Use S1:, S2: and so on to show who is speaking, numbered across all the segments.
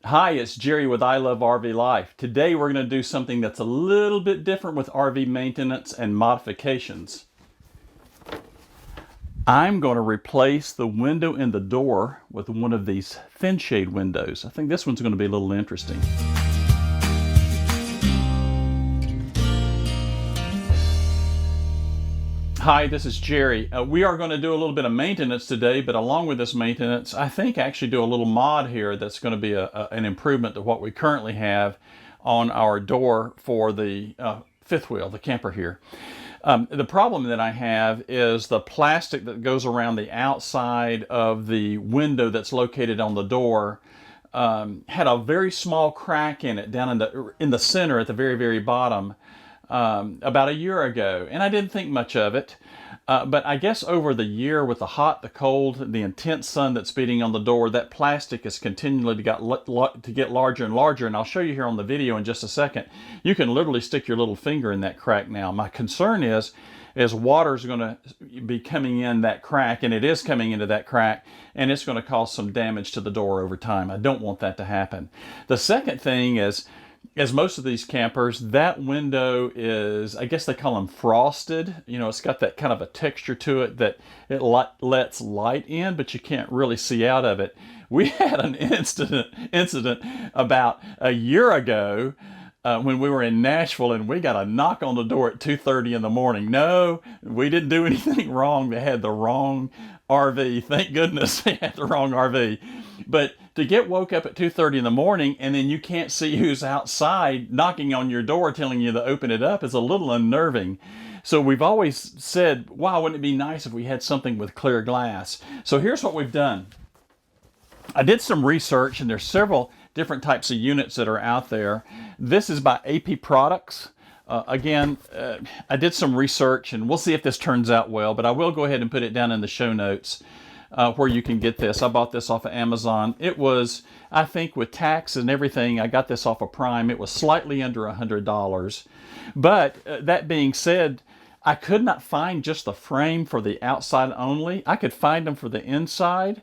S1: Hi, it's Jerry with I Love RV Life. Today we're going to do something that's a little bit different with RV maintenance and modifications. I'm going to replace the window in the door with one of these fin shade windows. I think this one's going to be a little interesting. Hi, this is Jerry. We are going to do a little bit of maintenance today, but along with this maintenance, I think actually do a little mod here that's going to be an improvement to what we currently have on our door for the fifth wheel, the camper here. The problem that I have is the plastic that goes around the outside of the window that's located on the door had a very small crack in it down in the center at the very bottom. About a year ago, and I didn't think much of it. But I guess over the year, with the hot, the cold, the intense sun that's beating on the door, that plastic has continually to get larger and larger. And I'll show you here on the video in just a second. You can literally stick your little finger in that crack now. My concern is water's going to be coming in that crack, and it is coming into that crack, and it's going to cause some damage to the door over time. I don't want that to happen. The second thing is, as most of these campers, that window is, I guess they call them frosted. You know, it's got that kind of a texture to it that it lets light in, but you can't really see out of it. We had an incident about a year ago when we were in Nashville, and we got a knock on the door at 2:30 in the morning. No, we didn't do anything wrong. They had the wrong RV. Thank goodness they had the wrong RV. But to get woke up at 2:30 in the morning and then you can't see who's outside knocking on your door telling you to open it up is a little unnerving. So we've always said, wow, wouldn't it be nice if we had something with clear glass? So here's what we've done. I did some research, and there's several different types of units that are out there. This is by AP Products. I did some research, and we'll see if this turns out well, but I will go ahead and put it down in the show notes where you can get this. I bought this off of Amazon. It was, I think with tax and everything, I got this off of Prime. It was slightly under $100. But that being said, I could not find just the frame for the outside only. I could find them for the inside.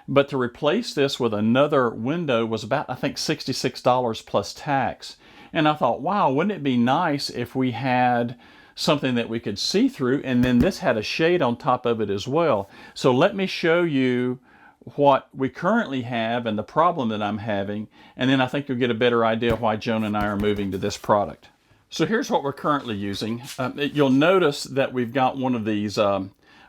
S1: But to replace this with another window was about, I think, $66 plus tax. And I thought, wow, wouldn't it be nice if we had something that we could see through, and then this had a shade on top of it as well. So let me show you what we currently have and the problem that I'm having, and then I think you'll get a better idea why Joan and I are moving to this product. So here's what we're currently using. You'll notice that we've got one of these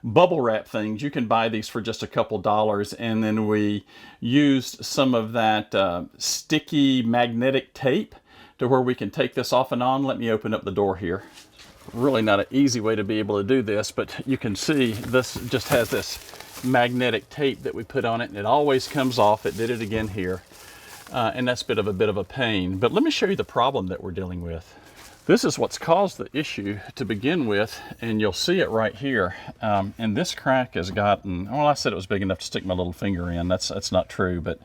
S1: bubble wrap things. You can buy these for just a couple dollars, and then we used some of that sticky magnetic tape to where we can take this off and on. Let me open up the door here. Really not an easy way to be able to do this, but you can see this just has this magnetic tape that we put on it, and it always comes off. It did it again here, and that's a bit of a pain. But let me show you the problem that we're dealing with. This is what's caused the issue to begin with, and you'll see it right here. And this crack has gotten, well, I said it was big enough to stick my little finger in. That's not true, but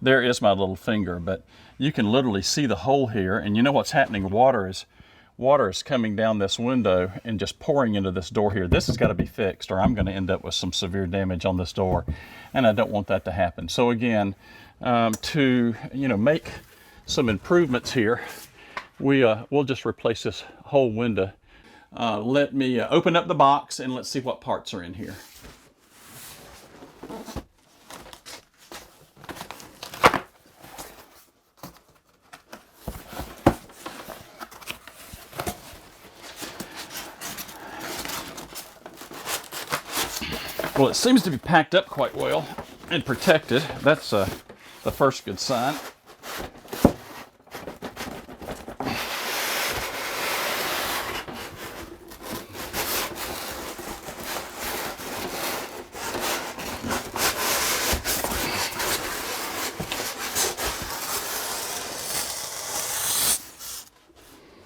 S1: there is my little finger. But you can literally see the hole here, and you know what's happening. Water is coming down this window and just pouring into this door here. This has got to be fixed, or I'm going to end up with some severe damage on this door, and I don't want that to happen. So again, to make some improvements here, we'll just replace this whole window. Let me open up the box and let's see what parts are in here. Well, it seems to be packed up quite well and protected. That's the first good sign.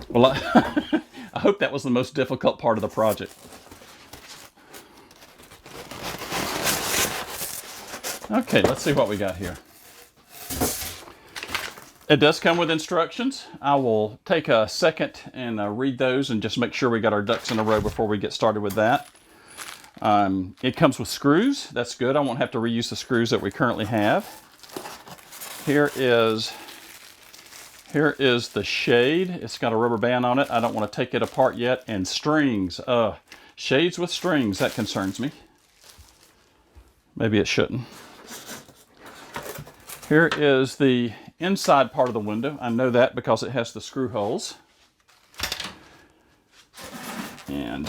S1: Well, I hope that was the most difficult part of the project. Okay, let's see what we got here. It does come with instructions. I will take a second and read those and just make sure we got our ducks in a row before we get started with that. It comes with screws. That's good. I won't have to reuse the screws that we currently have. Here is the shade. It's got a rubber band on it. I don't want to take it apart yet. And strings. Shades with strings, that concerns me. Maybe it shouldn't. Here is the inside part of the window. I know that because it has the screw holes. And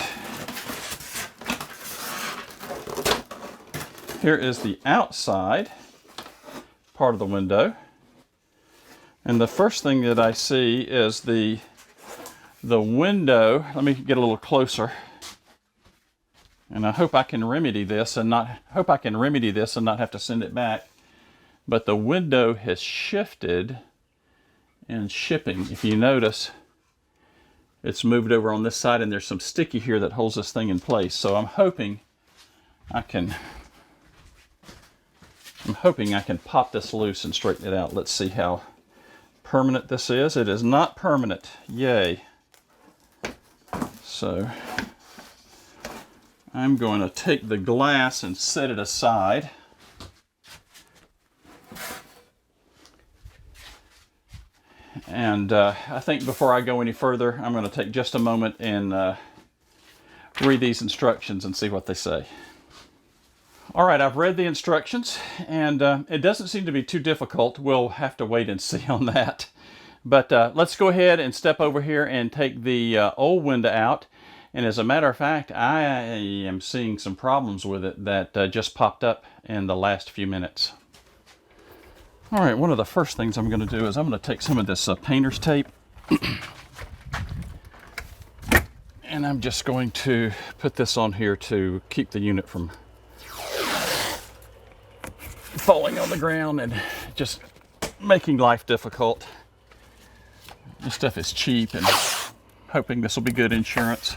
S1: here is the outside part of the window. And the first thing that I see is the window. Let me get a little closer. And I hope I can remedy this and not have to send it back. But the window has shifted in shipping. If you notice, it's moved over on this side, and there's some sticky here that holds this thing in place. So I'm hoping I can pop this loose and straighten it out. Let's see how permanent this is. It is not permanent. Yay. So I'm going to take the glass and set it aside. And I think before I go any further, I'm going to take just a moment and read these instructions and see what they say. All right, I've read the instructions, and it doesn't seem to be too difficult. We'll have to wait and see on that. But let's go ahead and step over here and take the old window out. And as a matter of fact, I am seeing some problems with it that just popped up in the last few minutes. All right, one of the first things I'm going to do is I'm going to take some of this painter's tape. And I'm just going to put this on here to keep the unit from falling on the ground and just making life difficult. This stuff is cheap, and hoping this will be good insurance.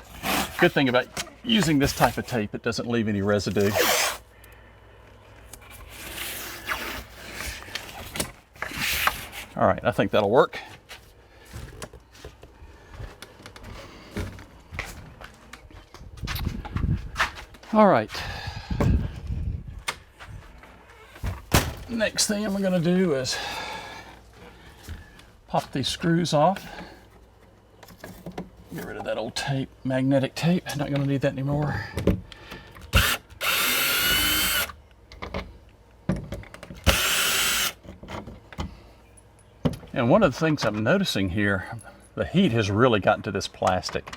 S1: Good thing about using this type of tape, it doesn't leave any residue. All right, I think that'll work. All right. Next thing I'm going to do is pop these screws off. Get rid of that old tape, magnetic tape. Not going to need that anymore. And one of the things I'm noticing here, the heat has really gotten to this plastic.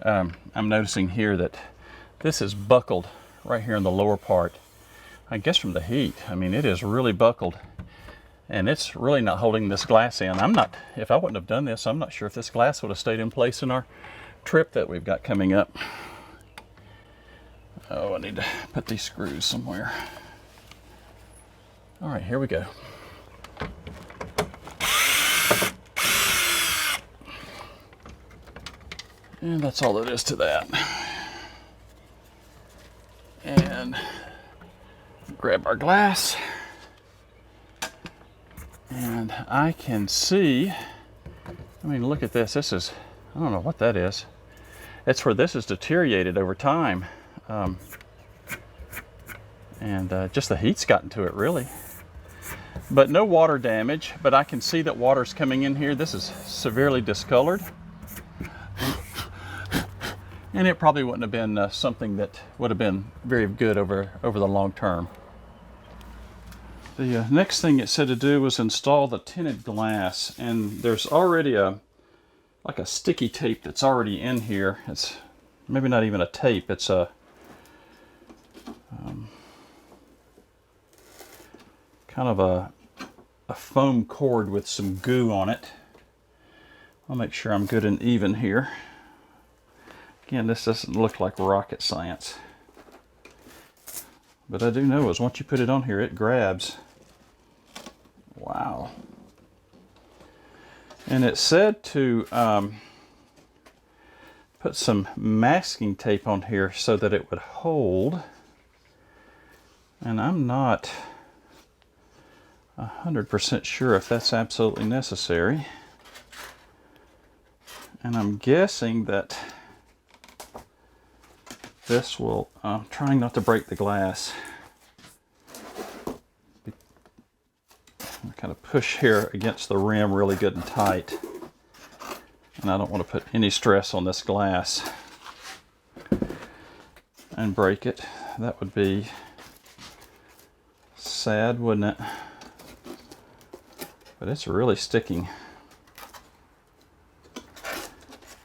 S1: I'm noticing here that this is buckled right here in the lower part. I guess from the heat. I mean, it is really buckled, and it's really not holding this glass in. If I wouldn't have done this, I'm not sure if this glass would have stayed in place in our trip that we've got coming up. Oh, I need to put these screws somewhere. All right, here we go. And that's all there is to that. And grab our glass. And I can see, I mean, look at this. This is, I don't know what that is. It's where this is deteriorated over time. Just the heat's gotten to it, really. But no water damage, but I can see that water's coming in here. This is severely discolored. And it probably wouldn't have been something that would have been very good over the long term. The next thing it said to do was install the tinted glass, and there's already like a sticky tape that's already in here. It's maybe not even a tape, it's a kind of a foam cord with some goo on it. I'll make sure I'm good and even here. Again, this doesn't look like rocket science. But I do know is once you put it on here, it grabs. Wow. And it said to put some masking tape on here so that it would hold. And I'm not 100% sure if that's absolutely necessary. And I'm guessing that this will, I'm trying not to break the glass. kind of push here against the rim really good and tight. And I don't want to put any stress on this glass and break it. That would be sad, wouldn't it? But it's really sticking.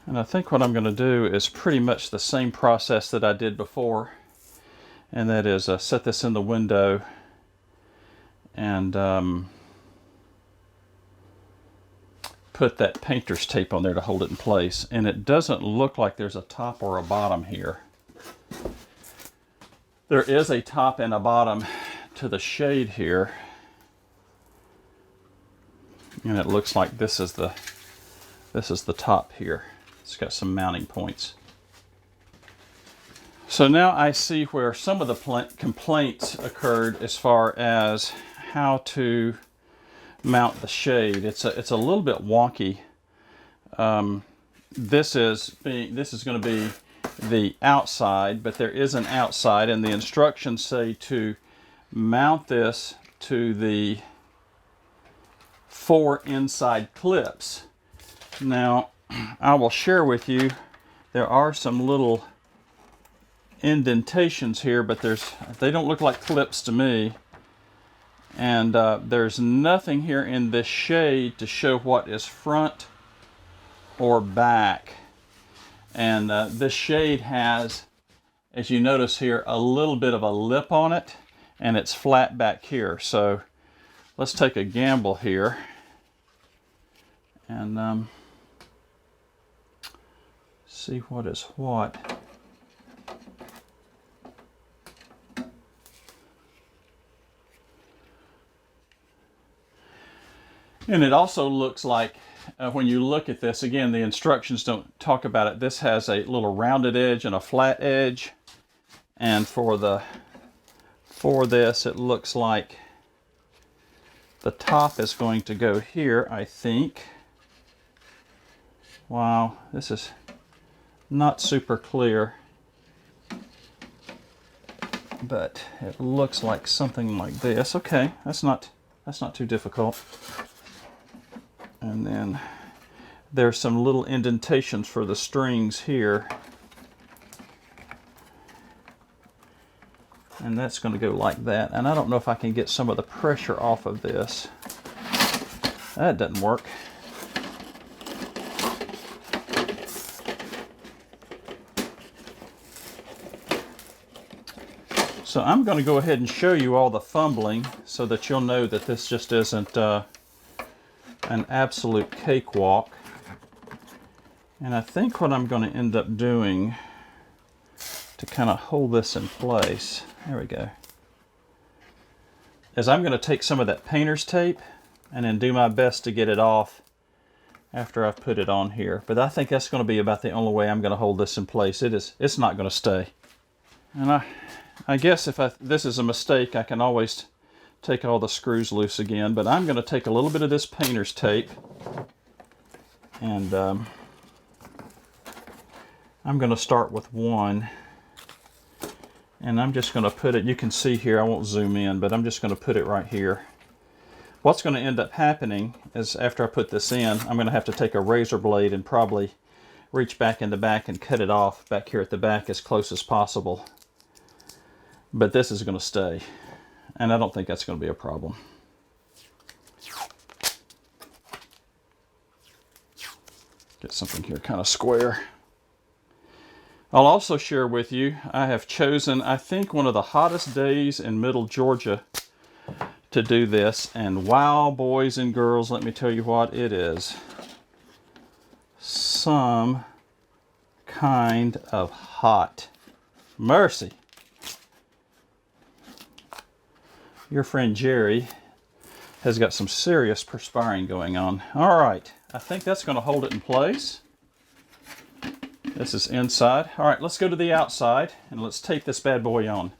S1: And I think what I'm going to do is pretty much the same process that I did before. And that is set this in the window and put that painter's tape on there to hold it in place. And it doesn't look like there's a top or a bottom here. There is a top and a bottom to the shade here. And it looks like this is the top here. It's got some mounting points. So now I see where some of the complaints occurred as far as how to mount the shade. It's a little bit wonky. This is going to be the outside, but there is an outside, and the instructions say to mount this to the 4 inside clips. Now, I will share with you, there are some little indentations here, but they don't look like clips to me. And there's nothing here in this shade to show what is front or back. And this shade has, as you notice here, a little bit of a lip on it, and it's flat back here. So let's take a gamble here and see what is what. And it also looks like, when you look at this, again, the instructions don't talk about it. This has a little rounded edge and a flat edge. And for this, it looks like the top is going to go here, I think. Wow, this is not super clear, but it looks like something like this. Okay, that's not too difficult. And then there's some little indentations for the strings here. And that's going to go like that. And I don't know if I can get some of the pressure off of this. That doesn't work. So I'm going to go ahead and show you all the fumbling so that you'll know that this just isn't an absolute cakewalk. And I think what I'm going to end up doing to kind of hold this in place, there we go, is I'm going to take some of that painter's tape and then do my best to get it off after I've put it on here. But I think that's going to be about the only way I'm going to hold this in place. It's not going to stay. And I guess if this is a mistake, I can always take all the screws loose again. But I'm going to take a little bit of this painter's tape and I'm going to start with one. And I'm just going to put it, you can see here, I won't zoom in, but I'm just going to put it right here. What's going to end up happening is after I put this in, I'm going to have to take a razor blade and probably reach back in the back and cut it off back here at the back as close as possible. But this is going to stay, and I don't think that's going to be a problem. Get something here kind of square. I'll also share with you, I have chosen, I think, one of the hottest days in Middle Georgia to do this. And wow, boys and girls, let me tell you what, it is some kind of hot. Mercy. Your friend Jerry has got some serious perspiring going on. All right, I think that's going to hold it in place. This is inside. All right, let's go to the outside and let's tape this bad boy on.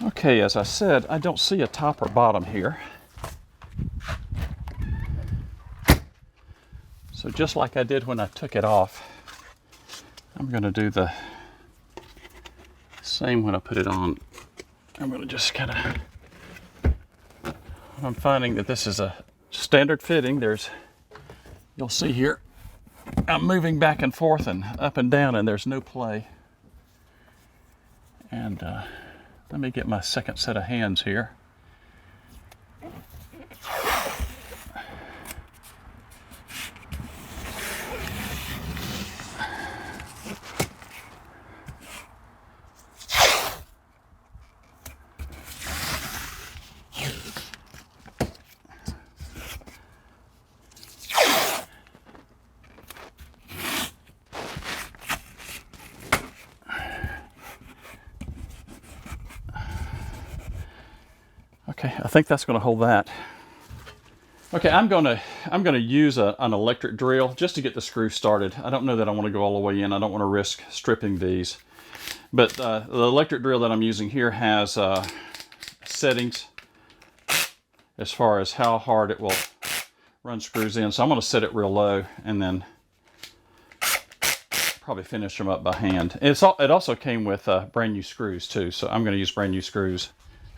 S1: Okay, as I said, I don't see a top or bottom here. So just like I did when I took it off, I'm going to do the same when I put it on. I'm going to just kind of I'm finding that this is a standard fitting. You'll see here, I'm moving back and forth and up and down, and there's no play. And let me get my second set of hands here. Okay, I think that's going to hold that. Okay, I'm going to use an electric drill just to get the screw started. I don't know that I want to go all the way in. I don't want to risk stripping these. But the electric drill that I'm using here has settings as far as how hard it will run screws in. So I'm going to set it real low and then probably finish them up by hand. It also came with brand new screws too, so I'm going to use brand new screws.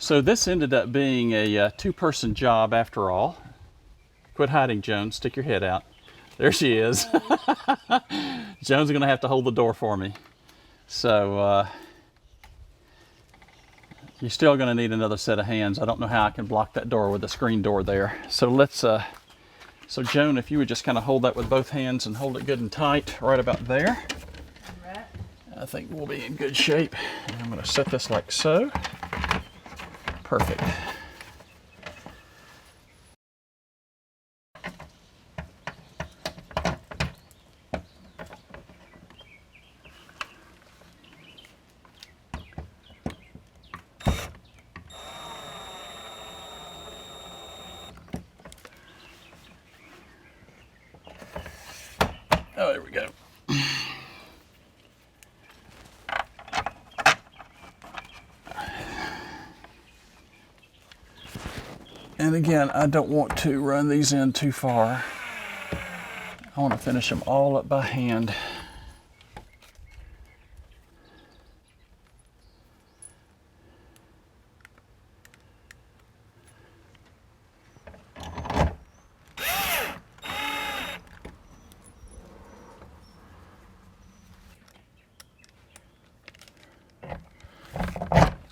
S1: So this ended up being a two-person job after all. Quit hiding, Joan. Stick your head out. There she is. Joan's going to have to hold the door for me. So you're still going to need another set of hands. I don't know how I can block that door with the screen door there. So let's, so Joan, if you would just kind of hold that with both hands and hold it good and tight right about there. Right. I think we'll be in good shape. And I'm going to set this like so. Perfect. Oh, there we go. And again, I don't want to run these in too far. I want to finish them all up by hand.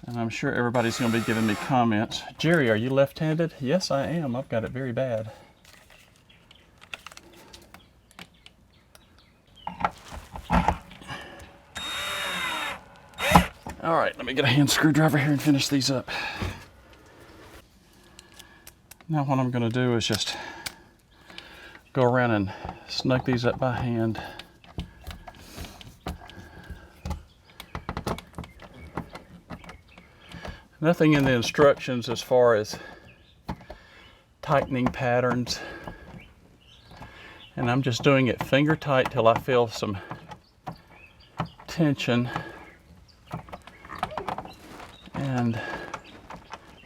S1: And I'm sure everybody's going to be giving me comments. Jerry, are you left-handed? Yes, I am. I've got it very bad. All right, let me get a hand screwdriver here and finish these up. Now what I'm going to do is just go around and snug these up by hand. Nothing in the instructions as far as tightening patterns. And I'm just doing it finger tight till I feel some tension. And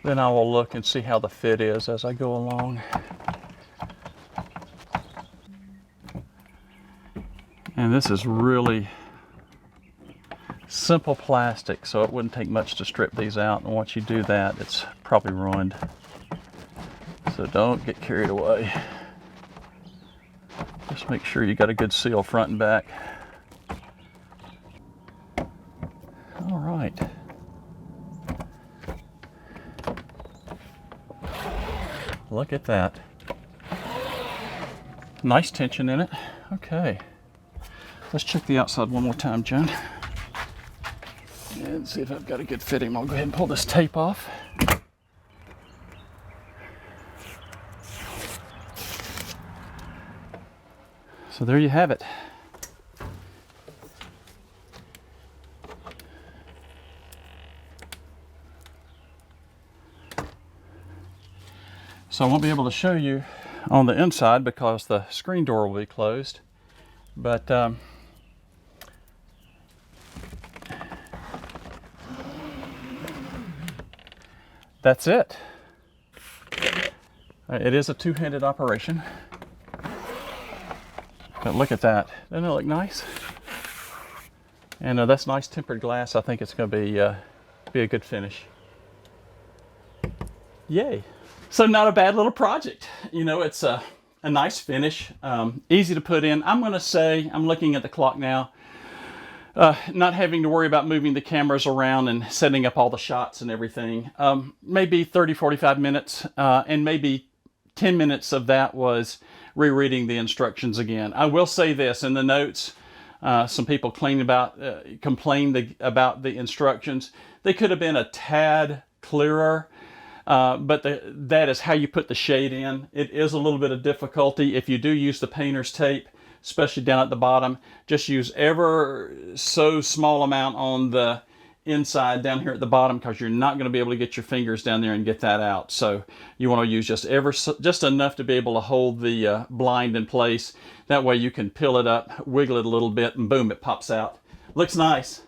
S1: then I will look and see how the fit is as I go along. And this is really simple plastic, so it wouldn't take much to strip these out, and once you do that, it's probably ruined. So don't get carried away. Just make sure you got a good seal front and back. All right. Look at that. Nice tension in it. Okay. Let's check the outside one more time, Joan. And see if I've got a good fitting. I'll go ahead and pull this tape off. So there you have it. So I won't be able to show you on the inside because the screen door will be closed. But that's it. It is a two-handed operation. But look at that. Doesn't it look nice? And that's nice tempered glass. I think it's going to be a good finish. Yay. So not a bad little project. You know, it's a nice finish, easy to put in. I'm going to say, I'm looking at the clock now, not having to worry about moving the cameras around and setting up all the shots and everything. Maybe 30, 45 minutes, and maybe 10 minutes of that was rereading the instructions again. I will say this in the notes. Some people complained about the instructions. They could have been a tad clearer, but that is how you put the shade in. It is a little bit of difficulty. If you do use the painter's tape, especially down at the bottom, just use ever so small amount on the inside down here at the bottom, because you're not going to be able to get your fingers down there and get that out. So you want to use just enough to be able to hold the blind in place. That way you can peel it up, wiggle it a little bit, and boom, it pops out. Looks nice.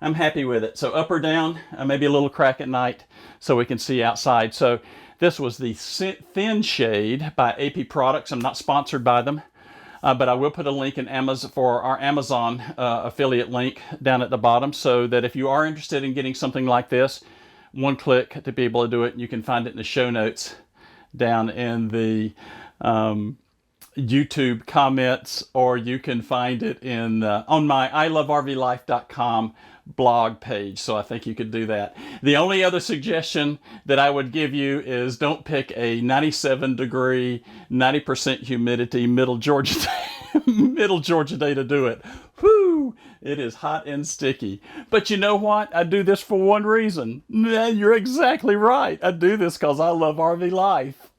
S1: I'm happy with it. So up or down, maybe a little crack at night so we can see outside. So this was the Thin Shade by AP Products. I'm not sponsored by them. But I will put a link in Amazon for our Amazon affiliate link down at the bottom, so that if you are interested in getting something like this, one click to be able to do it. You can find it in the show notes down in the YouTube comments, or you can find it in on my ilovervlife.com blog page. So I think you could do that. The only other suggestion that I would give you is don't pick a 97 degree, 90% humidity middle Georgia day to do it. Whew, it is hot and sticky. But you know what? I do this for one reason. You're exactly right. I do this because I love RV life.